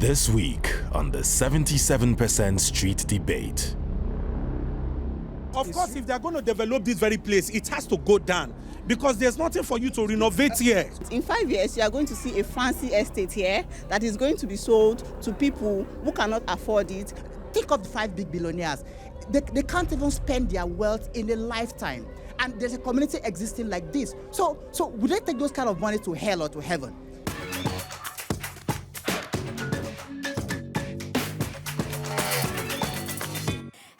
This week on the 77% Street Debate. Of course, if they're going to develop this very place, it has to go down because there's nothing for you to renovate here. In 5 years, you are going to see a fancy estate here that is going to be sold to people who cannot afford it. Think of the 5 big billionaires. They can't even spend their wealth in a lifetime. And there's a community existing like this. So would they take those kind of money to hell or to heaven?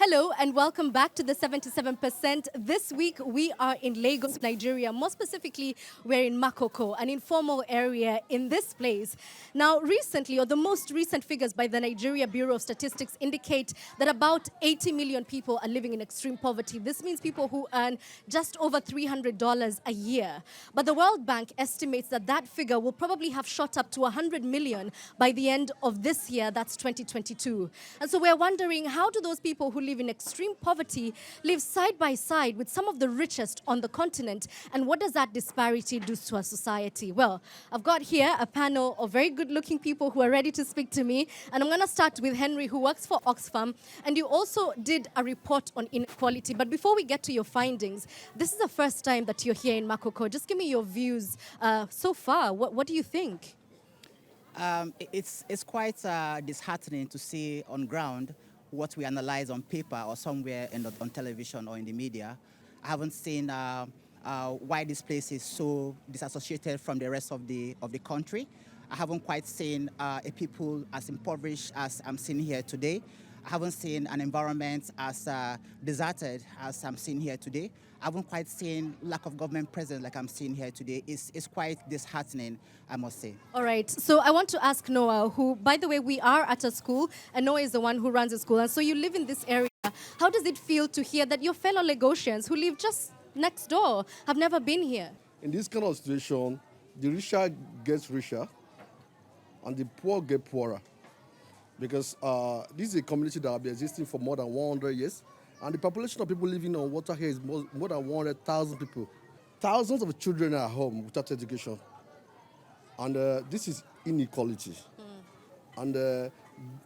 Hello and welcome back to the 77%. This week we are in Lagos, Nigeria. More specifically, we're in Makoko, an informal area in this place. Now, recently, or the most recent figures by the Nigeria Bureau of Statistics indicate that about 80 million people are living in extreme poverty. This means people who earn just over $300 a year. But the World Bank estimates that that figure will probably have shot up to 100 million by the end of this year, that's 2022. And so we're wondering, how do those people who live in extreme poverty live side by side with some of the richest on the continent, and what does that disparity do to our society? Well, I've got here a panel of very good-looking people who are ready to speak to me, and I'm going to start with Henry, who works for Oxfam, and you also did a report on inequality. But before we get to your findings, this is the first time that you're here in Makoko. Just give me your views so far. What do you think? It's quite disheartening to see on ground what we analyze on paper or somewhere on television or in the media. I haven't seen why this place is so disassociated from the rest of the country. I haven't quite seen a people as impoverished as I'm seeing here today. I haven't seen an environment as deserted as I'm seeing here today. I haven't quite seen lack of government presence like I'm seeing here today. It's quite disheartening, I must say. All right. So I want to ask Noah, who, by the way, we are at a school, and Noah is the one who runs the school. And so you live in this area. How does it feel to hear that your fellow Lagosians who live just next door have never been here? In this kind of situation, the richer gets richer and the poor get poorer. Because this is a community that has been existing for more than 100 years. And the population of people living on water here is more than 100,000 people. Thousands of children are at home without education. And this is inequality. And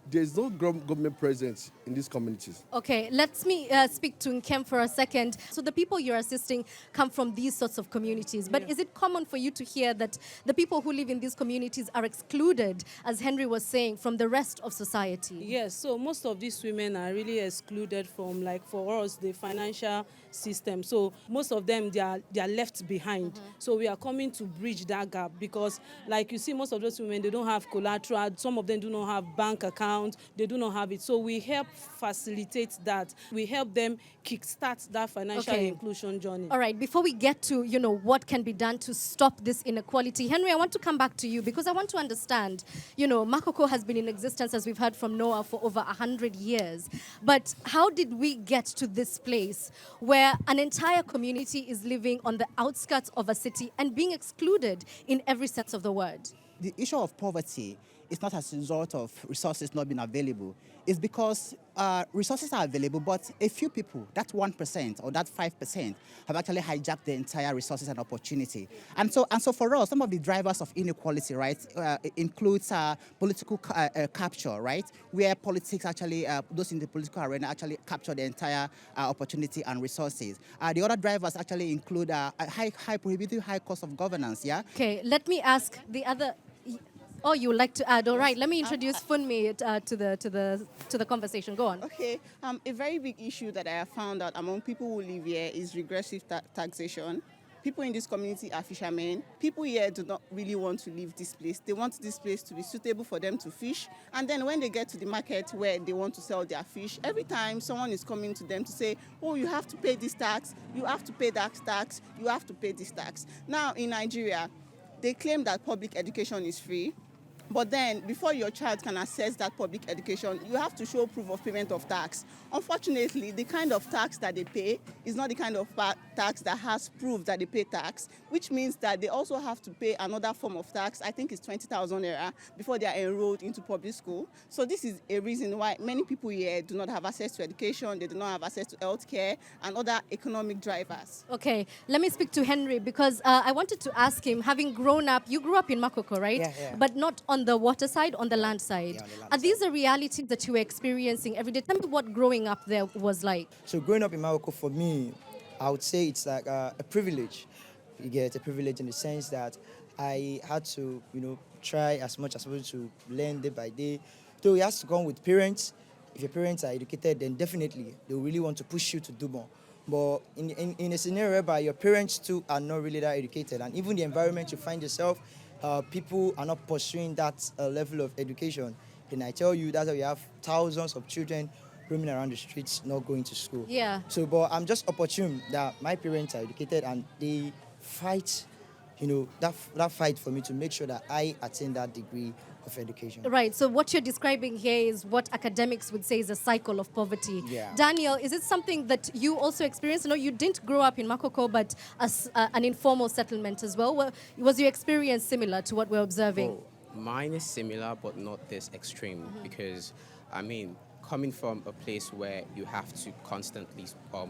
there's no government presence in these communities. Okay, let me speak to Nkem for a second. So the people you're assisting come from these sorts of communities. But is it common for you to hear that the people who live in these communities are excluded, as Henry was saying, from the rest of society? Yes, so most of these women are really excluded from, like, for us, the financial system. So most of them, they are left behind. So we are coming to bridge that gap because, like you see, most of those women, they don't have collateral. Some of them do not have bank account. They do not have it. So we help facilitate that. We help them kickstart that financial inclusion journey. All right. Before we get to, what can be done to stop this inequality, Henry, I want to come back to you because I want to understand, Makoko has been in existence, as we've heard from Noah, for over 100 years. But how did we get to this place where an entire community is living on the outskirts of a city and being excluded in every sense of the word? The issue of poverty is not as a result of resources not being available. It's because resources are available, but a few people, that 1% or that 5%, have actually hijacked the entire resources and opportunity. And so for us, some of the drivers of inequality, right, includes political capture, right, where politics actually, those in the political arena actually capture the entire opportunity and resources. The other drivers actually include a prohibitive high cost of governance, yeah? Okay, let me ask the other... Oh, you would like to add? All right, let me introduce Funmi to the conversation. Go on. Okay, a very big issue that I have found out among people who live here is regressive taxation. People in this community are fishermen. People here do not really want to leave this place. They want this place to be suitable for them to fish. And then when they get to the market where they want to sell their fish, every time someone is coming to them to say, oh, you have to pay this tax, you have to pay that tax, you have to pay this tax. Now, in Nigeria, they claim that public education is free. But then, before your child can access that public education, you have to show proof of payment of tax. Unfortunately, the kind of tax that they pay is not the kind of tax that has proof that they pay tax, which means that they also have to pay another form of tax. I think it's 20,000 naira before they are enrolled into public school. So this is a reason why many people here do not have access to education, they do not have access to healthcare and other economic drivers. Okay, let me speak to Henry because I wanted to ask him, having grown up, you grew up in Makoko, right? Yeah. But not on on the water side, on the land side. Yeah, on the land Are these side. the realities that you were experiencing every day? Tell me what growing up there was like. So growing up in Morocco, for me, I would say it's like a privilege. You get a privilege in the sense that I had to, try as much as possible to learn day by day. Though it has to come with parents. If your parents are educated, then definitely they will really want to push you to do more. But in a scenario whereby your parents too are not really that educated, and even the environment you find yourself, people are not pursuing that level of education, then I tell you that's why we have thousands of children roaming around the streets, not going to school. Yeah. So, but I'm just opportune that my parents are educated and they fight, that fight for me to make sure that I attain that degree of education. Right, so what you're describing here is what academics would say is a cycle of poverty. Yeah. Daniel, is it something that you also experienced? No, you didn't grow up in Makoko, but as an informal settlement as well. Was your experience similar to what we're observing? Oh, mine is similar, but not this extreme, because, coming from a place where you have to constantly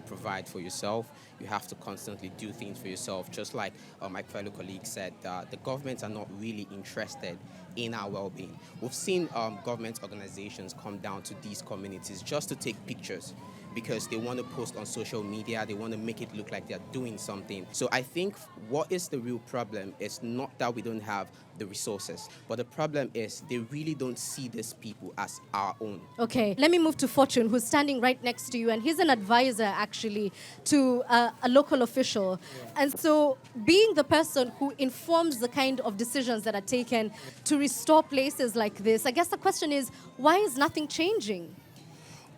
provide for yourself, you have to constantly do things for yourself. Just like my fellow colleague said, the governments are not really interested in our well-being. We've seen government organizations come down to these communities just to take pictures because they want to post on social media, they want to make it look like they're doing something. So I think what is the real problem is not that we don't have the resources, but the problem is they really don't see these people as our own. Okay, let me move to Fortune, who's standing right next to you, and he's an advisor actually to a local official. Yeah. And so being the person who informs the kind of decisions that are taken to restore places like this, I guess the question is, why is nothing changing?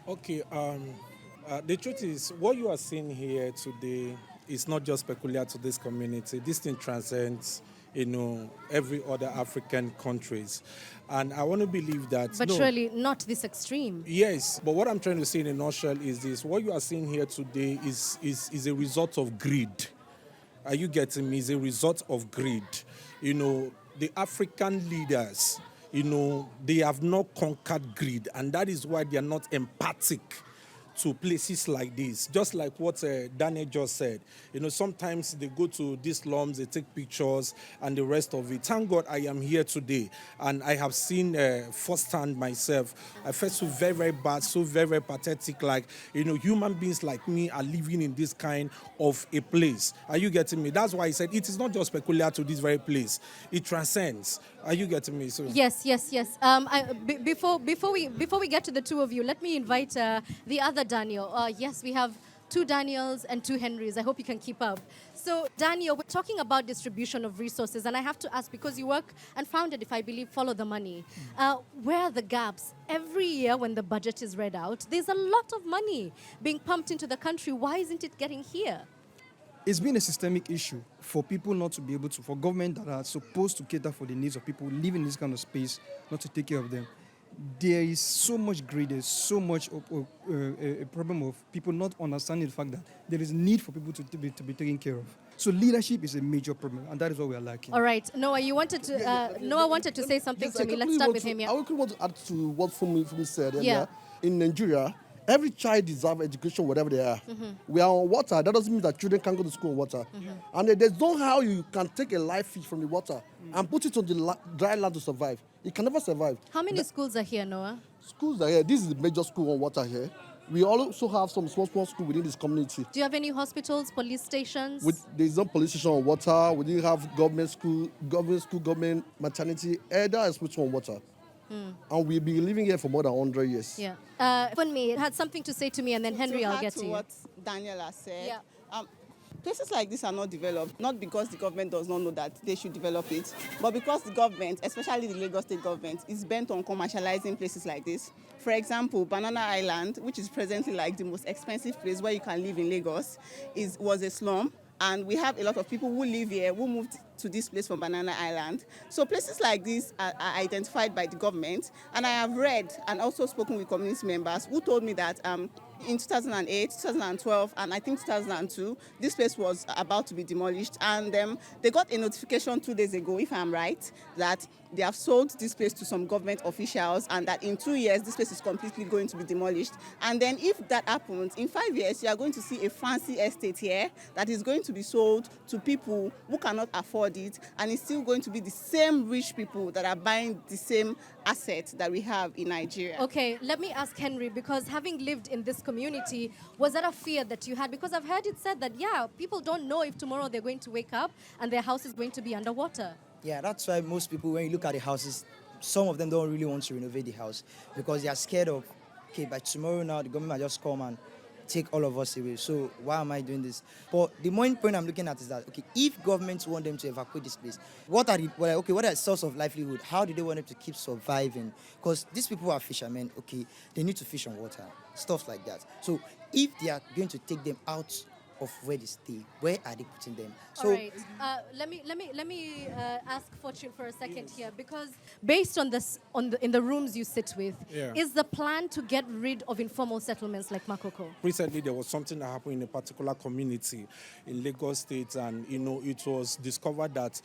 Okay, the truth is, what you are seeing here today is not just peculiar to this community. This thing transcends, every other African countries. And I want to believe that... But surely not this extreme. Yes, but what I'm trying to say in a nutshell is this. What you are seeing here today is a result of greed. Are you getting me? It's a result of greed. The African leaders, they have not conquered greed, and that is why they are not empathic to places like this. Just like what Daniel just said. Sometimes they go to these slums, they take pictures and the rest of it. Thank God I am here today and I have seen firsthand myself. I felt so very, very bad, so very, very pathetic. Like, human beings like me are living in this kind of a place. Are you getting me? That's why I said it is not just peculiar to this very place. It transcends. Are you getting me? So yes. Before we get to the two of you, let me invite the other Daniel. Yes, we have two Daniels and two Henrys. I hope you can keep up. So, Daniel, we're talking about distribution of resources, and I have to ask, because you work and founded, if I believe, Follow the Money, where are the gaps? Every year when the budget is read out, there's a lot of money being pumped into the country. Why isn't it getting here? It's been a systemic issue for people not to be able to, for government that are supposed to cater for the needs of people living in this kind of space, not to take care of them. There is so much greed, there's so much a problem of people not understanding the fact that there is need for people to be taken care of. So leadership is a major problem, and that is what we are lacking. All right, Noah, you wanted to. Noah wanted to say something to me. Let's start with him. I quickly want to add to what Fumi said earlier. Yeah. In Nigeria, every child deserves education, whatever they are. Mm-hmm. We are on water. That doesn't mean that children can't go to school on water. Mm-hmm. And there's no how you can take a live fish from the water and put it on the dry land to survive. It can never survive. How many schools are here, Noah? Schools are here. This is the major school on water here. We also have some small schools within this community. Do you have any hospitals, police stations? There's no police station on water. We didn't have government school, government maternity. Either is put on water. And we've been living here for more than 100 years. Yeah. Funmi had something to say to me, and then Henry, I'll get to you. What Daniel has said. Yeah. Places like this are not developed, not because the government does not know that they should develop it, but because the government, especially the Lagos State government, is bent on commercializing places like this. For example, Banana Island, which is presently like the most expensive place where you can live in Lagos, was a slum. And we have a lot of people who live here who moved to this place from Banana Island. So places like this are identified by the government. And I have read and also spoken with community members who told me that in 2008, 2012, and I think 2002, this place was about to be demolished. And they got a notification 2 days ago, if I'm right, that they have sold this place to some government officials and that in 2 years, this place is completely going to be demolished. And then if that happens, in 5 years, you are going to see a fancy estate here that is going to be sold to people who cannot afford afford it, and it's still going to be the same rich people that are buying the same assets that we have in Nigeria. Okay, let me ask Henry, because having lived in this community, was that a fear that you had? Because I've heard it said that, yeah, people don't know if tomorrow they're going to wake up and their house is going to be underwater. Yeah, that's why most people, when you look at the houses, some of them don't really want to renovate the house because they are scared of, okay, by tomorrow now, the government might just come and take all of us away. So why am I doing this? But the main point I'm looking at is that, okay, if governments want them to evacuate this place, what are the source of livelihood? How do they want them to keep surviving? Because these people are fishermen, okay, they need to fish on water, stuff like that. So if they are going to take them out of where they stay, where are they putting them? So all right. Let me ask Fortune for a second here, because based on this, in the rooms you sit with, is the plan to get rid of informal settlements like Makoko? Recently, there was something that happened in a particular community in Lagos State, and it was discovered that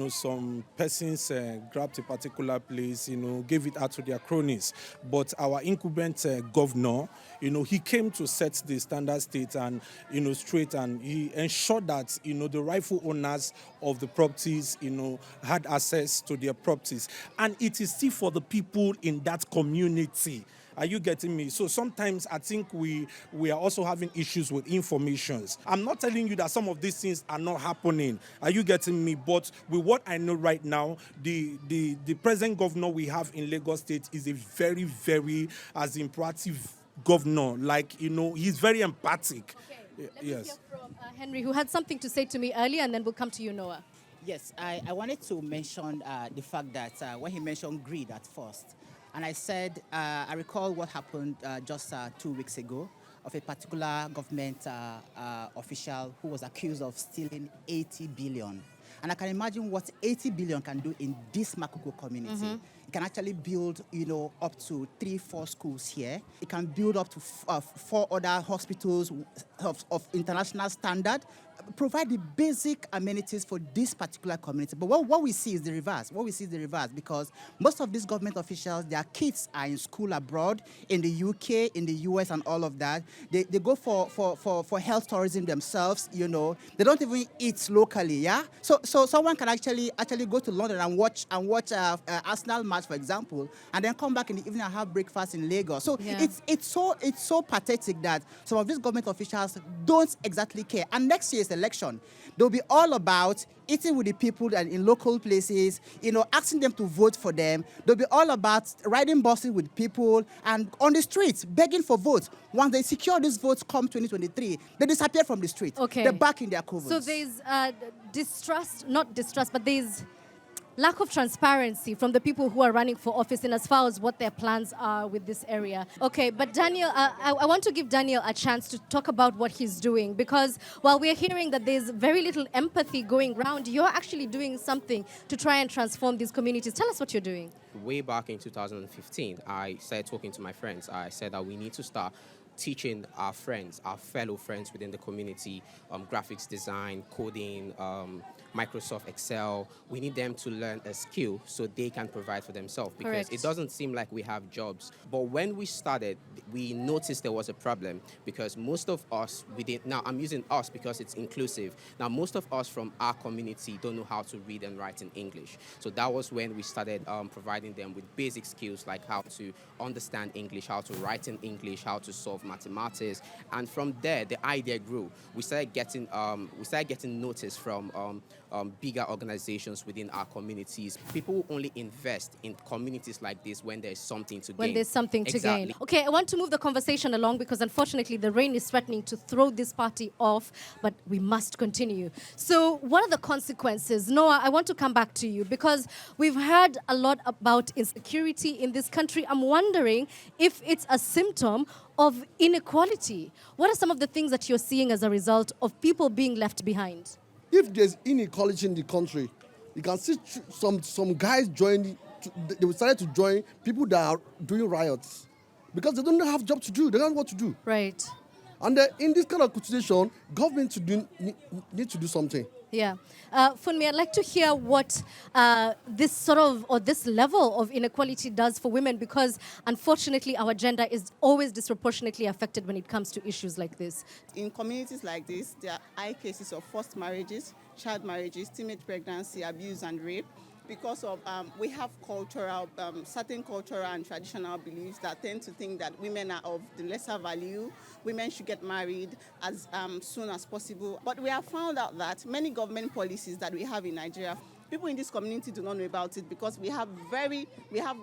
some persons grabbed a particular place, gave it out to their cronies. But our incumbent governor, he came to set the standard state and straight, and he ensured that the rightful owners of the properties had access to their properties, and it is still for the people in that community. Are you getting me? So sometimes I think we are also having issues with informations. I'm not telling you that some of these things are not happening. Are you getting me? But with what I know right now, the present governor we have in Lagos State is a very, very proactive governor. Like, he's very empathic. Okay. Let me hear from Henry, who had something to say to me earlier, and then we'll come to you, Noah. Yes, I wanted to mention the fact that when he mentioned greed at first, and I said, I recall what happened just 2 weeks ago of a particular government official who was accused of stealing 80 billion. And I can imagine what 80 billion can do in this Makoko community. Mm-hmm. It can actually build, up to 3-4 schools here. It can build up to 4 other hospitals of international standard, provide the basic amenities for this particular community. But what we see is the reverse. Because most of these government officials, their kids are in school abroad, in the UK, in the US, and all of that. They go for health tourism themselves. They don't even eat locally. Yeah. So someone can actually go to London and watch Arsenal match, for example, and then come back in the evening and have breakfast in Lagos. So it's so pathetic that some of these government officials don't exactly care. And next year's election, they'll be all about eating with the people and in local places, asking them to vote for them. They'll be all about riding buses with people and on the streets, begging for votes. Once they secure these votes come 2023, they disappear from the street. Okay. They're back in their covens. So there's not distrust, but there's lack of transparency from the people who are running for office in as far as what their plans are with this area. Okay, but Daniel, I want to give Daniel a chance to talk about what he's doing, because while we're hearing that there's very little empathy going around, you're actually doing something to try and transform these communities. Tell us what you're doing. Way back in 2015, I started talking to my friends. I said that we need to start teaching our friends, our fellow friends within the community, graphics design, coding, Microsoft Excel. We need them to learn a skill so they can provide for themselves, because Correct. It doesn't seem like we have jobs. But when we started, we noticed there was a problem, because most of us, now I'm using us because it's inclusive. Now, most of us from our community don't know how to read and write in English. So that was when we started providing them with basic skills like how to understand English, how to write in English, how to solve mathematics. And from there, the idea grew. We started getting notice from bigger organizations within our communities. People only invest in communities like this when there's something to gain. When there's something to Exactly. gain. Okay, I want to move the conversation along, because unfortunately the rain is threatening to throw this party off, but we must continue. So what are the consequences? Noah, I want to come back to you, because we've heard a lot about insecurity in this country. I'm wondering if it's a symptom of inequality. What are some of the things that you're seeing as a result of people being left behind? If there's inequality in the country, you can see some guys they decided to join people that are doing riots because they don't have job to do. They don't know what to do. Right. And in this kind of situation, government need to do something. Yeah. Funmi, I'd like to hear what this level of inequality does for women, because unfortunately our gender is always disproportionately affected when it comes to issues like this. In communities like this, there are high cases of forced marriages, child marriages, teenage pregnancy, abuse, and rape. Because of we have certain cultural and traditional beliefs that tend to think that women are of the lesser value. Women should get married as soon as possible. But we have found out that many government policies that we have in Nigeria, people in this community do not know about it because we have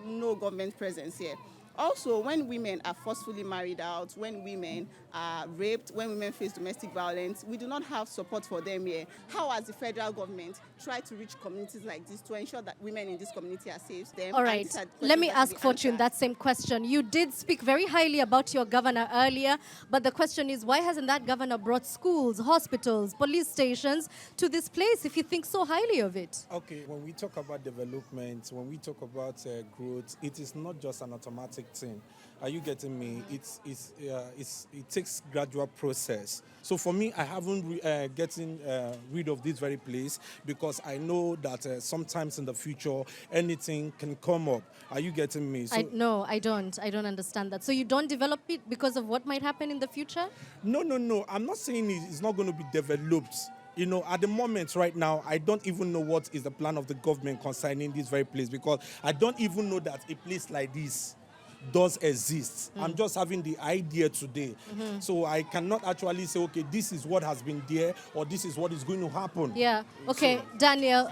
no government presence here. Also, when women are forcefully married out, when women are raped, when women face domestic violence, we do not have support for them here. How has the federal government tried to reach communities like this to ensure that women in this community are safe? All right, let me ask Fortune that same question. You did speak very highly about your governor earlier, but the question is, why hasn't that governor brought schools, hospitals, police stations to this place if you think so highly of it? Okay, when we talk about development, when we talk about growth, it is not just an automatic thing. Are you getting me? It takes gradual process. So for me, I haven't getting rid of this very place because I know that sometimes in the future anything can come up. Are you getting me? So No, I don't. I don't understand that. So you don't develop it because of what might happen in the future? No. I'm not saying it's not going to be developed. You know, at the moment right now, I don't even know what is the plan of the government concerning this very place because I don't even know that a place like this does exist. I'm just having the idea today. So I cannot actually say, okay, this is what has been there or this is what is going to happen. Yeah. Okay, so, Daniel,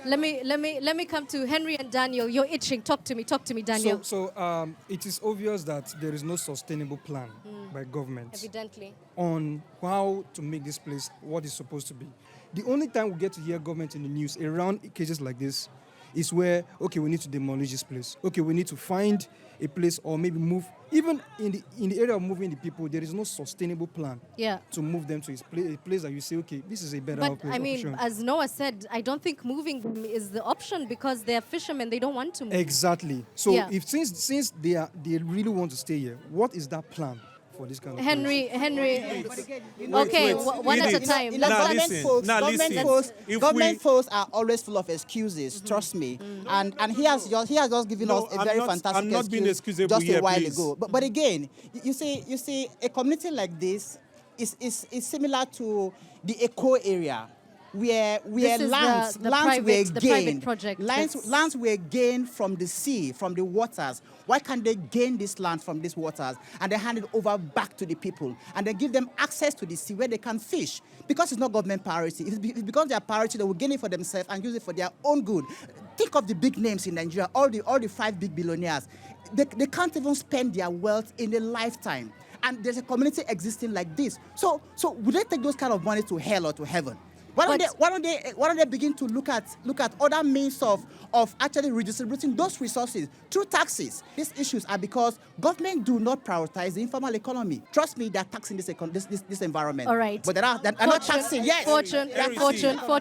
let me come to Henry and Daniel. You're itching. Talk to me, Daniel. So it is obvious that there is no sustainable plan by government. Evidently. On how to make this place what it's supposed to be. The only time we get to hear government in the news around cases like this is where, okay, we need to demolish this place. Okay, we need to find a place or maybe move. Even in the area of moving the people, there is no sustainable plan to move them to a place that you say, okay, this is a better place. But I mean, as Noah said, I don't think moving them is the option because they're fishermen. They don't want to move. Exactly. So if since they really want to stay here, what is that plan for this kind of Henry. Wait, one at a time. Government folks are always full of excuses. Trust me. And he has just given us a very fantastic excuse just a while ago. But again, you see, a community like this is similar to the Eco area. Where lands were gained from the sea, from the waters. Why can't they gain this land from these waters and then hand it over back to the people and then give them access to the sea where they can fish? Because it's not government priority. If it becomes their priority, they will gain it for themselves and use it for their own good. Think of the big names in Nigeria, all the 5 big billionaires. They can't even spend their wealth in a lifetime. And there's a community existing like this. So would they take those kind of money to hell or to heaven? Why don't they begin to look at other means of actually redistributing those resources through taxes? These issues are because government do not prioritize the informal economy. Trust me, they're taxing this environment. All right. But they're not taxing. Yes. Fortune.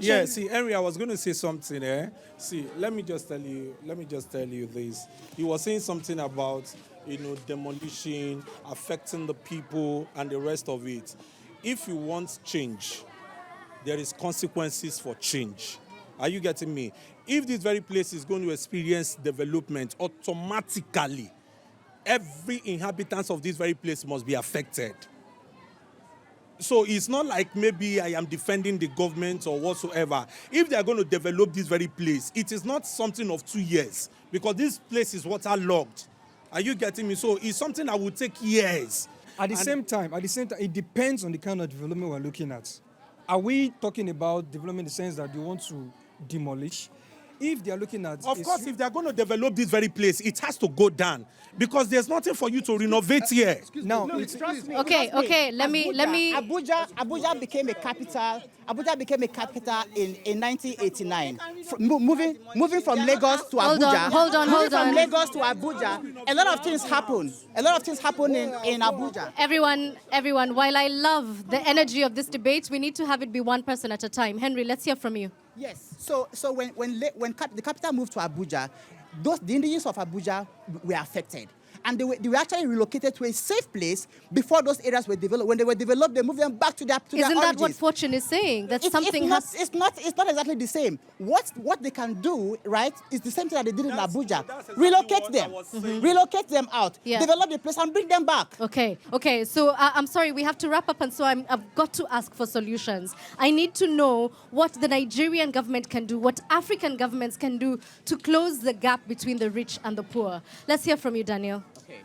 Yeah, see, Henry, I was going to say something there. See, let me just tell you this. You were saying something about, demolition, affecting the people and the rest of it. If you want change, there is consequences for change. Are you getting me? If this very place is going to experience development, automatically, every inhabitant of this very place must be affected. So it's not like maybe I am defending the government or whatsoever. If they are going to develop this very place, it is not something of 2 years because this place is waterlogged. Are you getting me? So it's something that will take years. At the same time, it depends on the kind of development we're looking at. Are we talking about development in the sense that they want to demolish? If they are looking at... Of course, if they are going to develop this very place, it has to go down. Because there's nothing for you to renovate here. No, trust me. Okay, let me... Abuja became a capital. Abuja became a capital in 1989. Moving from Lagos to Abuja. Hold on. From Lagos to Abuja, a lot of things happen. In Abuja. Everyone, while I love the energy of this debate, we need to have it be one person at a time. Henry, let's hear from you. Yes. So when the capital moved to Abuja, the indigenous of Abuja were affected. and they were actually relocated to a safe place before those areas were developed. When they were developed, they moved them back to their Isn't that origins. what Fortune is saying? That something it's not exactly the same. What they can do, right, is the same thing that they did in Abuja. That's exactly Relocate what them. I was saying. Relocate them out. Yeah. Develop the place and bring them back. Okay. So I'm sorry, we have to wrap up, and so I've got to ask for solutions. I need to know what the Nigerian government can do, what African governments can do to close the gap between the rich and the poor. Let's hear from you, Daniel. Okay.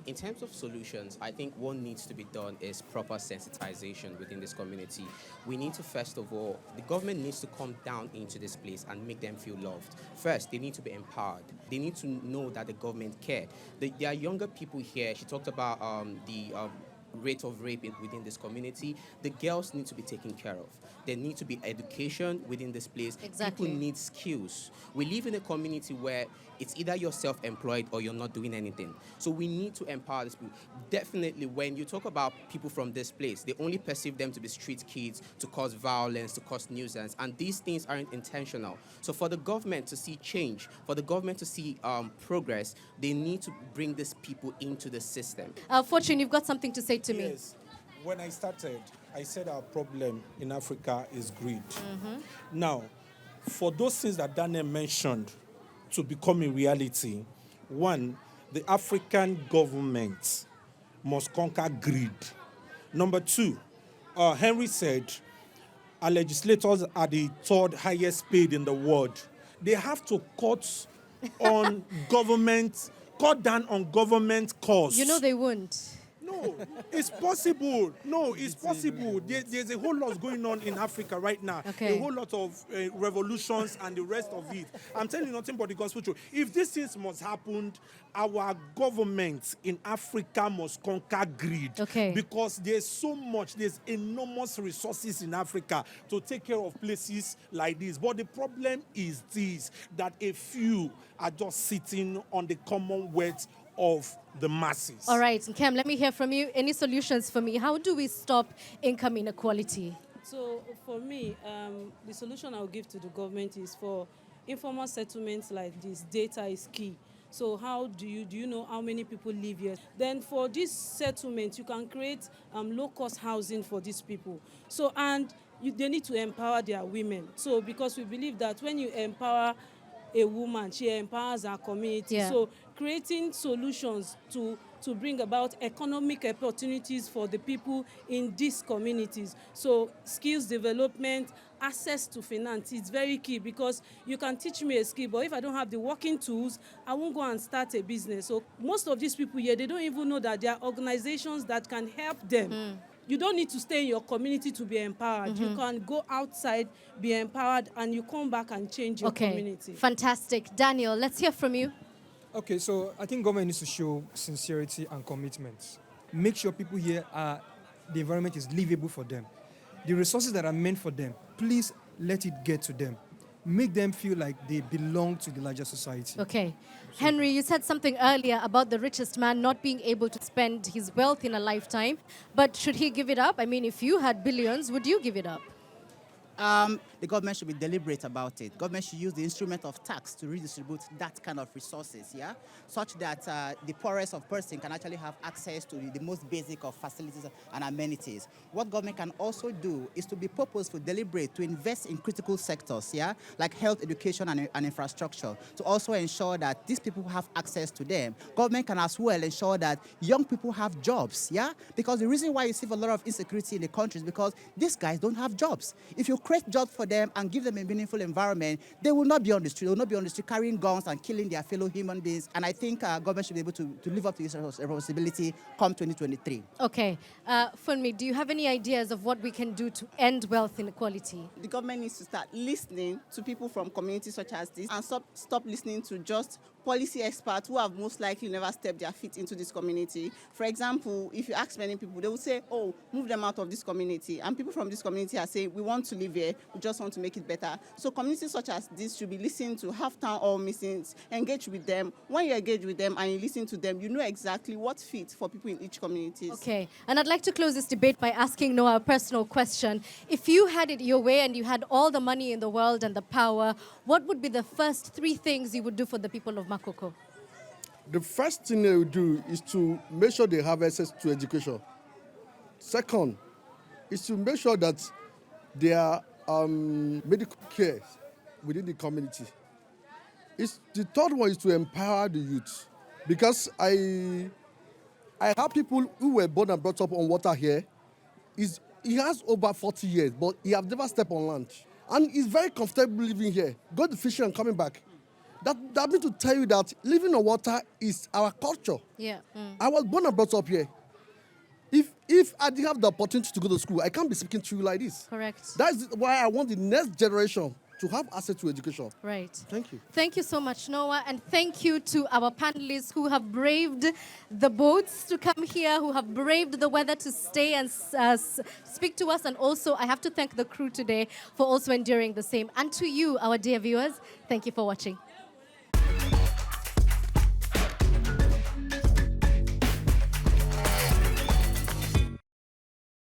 In terms of solutions, I think what needs to be done is proper sensitization within this community. We need to, first of all, the government needs to come down into this place and make them feel loved. First, they need to be empowered. They need to know that the government care. There are younger people here. She talked about the rate of rape within this community. The girls need to be taken care of. There need to be education within this place. Exactly. People need skills. We live in a community where it's either you're self-employed or you're not doing anything. So we need to empower these people. Definitely, when you talk about people from this place, they only perceive them to be street kids, to cause violence, to cause nuisance, and these things aren't intentional. So for the government to see change, for the government to see progress, they need to bring these people into the system. Fortune, you've got something to say to me. Yes. When I started, I said our problem in Africa is greed. Now, for those things that Daniel mentioned to become a reality, one, the African government must conquer greed. Number two, Henry said, our legislators are the third highest paid in the world. They have to cut down on government costs. You know they won't. No, it's possible. No, it's possible. There's a whole lot going on in Africa right now. Okay. A whole lot of revolutions and the rest of it. I'm telling you nothing but the gospel truth. If these things must happen, our government in Africa must conquer greed. Okay. Because there's enormous resources in Africa to take care of places like this. But the problem is this, that a few are just sitting on the commonwealth of the masses. All right, Kem, let me hear from you. Any solutions for me? How do we stop income inequality? So for me, the solution I'll give to the government is for informal settlements like this. Data is key. So how do you know how many people live here? Then for this settlement, you can create low-cost housing for these people. So they need to empower their women. So because we believe that when you empower a woman, she empowers our community. Yeah. So creating solutions to bring about economic opportunities for the people in these communities. So skills development, access to finance is very key, because you can teach me a skill, but if I don't have the working tools, I won't go and start a business. So most of these people here, they don't even know that there are organizations that can help them. You don't need to stay in your community to be empowered. You can go outside, be empowered, and you come back and change your community. Fantastic. Daniel, let's hear from you. Okay, so I think government needs to show sincerity and commitment. Make sure people here the environment is livable for them. The resources that are meant for them, please let it get to them. Make them feel like they belong to the larger society. Okay. Henry, you said something earlier about the richest man not being able to spend his wealth in a lifetime. But should he give it up? I mean, if you had billions, would you give it up? The government should be deliberate about it. Government should use the instrument of tax to redistribute that kind of resources, such that the poorest of person can actually have access to the most basic of facilities and amenities. What government can also do is to be purposeful, deliberate, to invest in critical sectors, like health, education, and infrastructure, to also ensure that these people have access to them. Government can as well ensure that young people have jobs, because the reason why you see a lot of insecurity in the country is because these guys don't have jobs. If you create jobs for them and give them a meaningful environment, they will not be on the street. They will not be on the street carrying guns and killing their fellow human beings. And I think government should be able to live up to this responsibility come 2023. Okay. Funmi, do you have any ideas of what we can do to end wealth inequality? The government needs to start listening to people from communities such as this and stop listening to just policy experts who have most likely never stepped their feet into this community. For example, if you ask many people, they will say, oh, move them out of this community. And people from this community are saying, we want to live here, we just want to make it better. So communities such as this should be listened to, have town hall meetings, engage with them. When you engage with them and you listen to them, you know exactly what fits for people in each community. Okay, and I'd like to close this debate by asking Noah a personal question. If you had it your way and you had all the money in the world and the power, what would be the first 3 things you would do for the people of Makoko? The first thing they will do is to make sure they have access to education. Second is to make sure that there are medical care within the community. The third one is to empower the youth. Because I have people who were born and brought up on water here. He has over 40 years, but he has never stepped on land. And he's very comfortable living here, going fishing and coming back. That means to tell you that living on water is our culture. Yeah. I was born and brought up here. If I didn't have the opportunity to go to school, I can't be speaking to you like this. Correct. That's why I want the next generation to have access to education. Right. Thank you. Thank you so much, Noah, and thank you to our panelists who have braved the boats to come here, who have braved the weather to stay and speak to us, and also I have to thank the crew today for also enduring the same. And to you, our dear viewers, thank you for watching.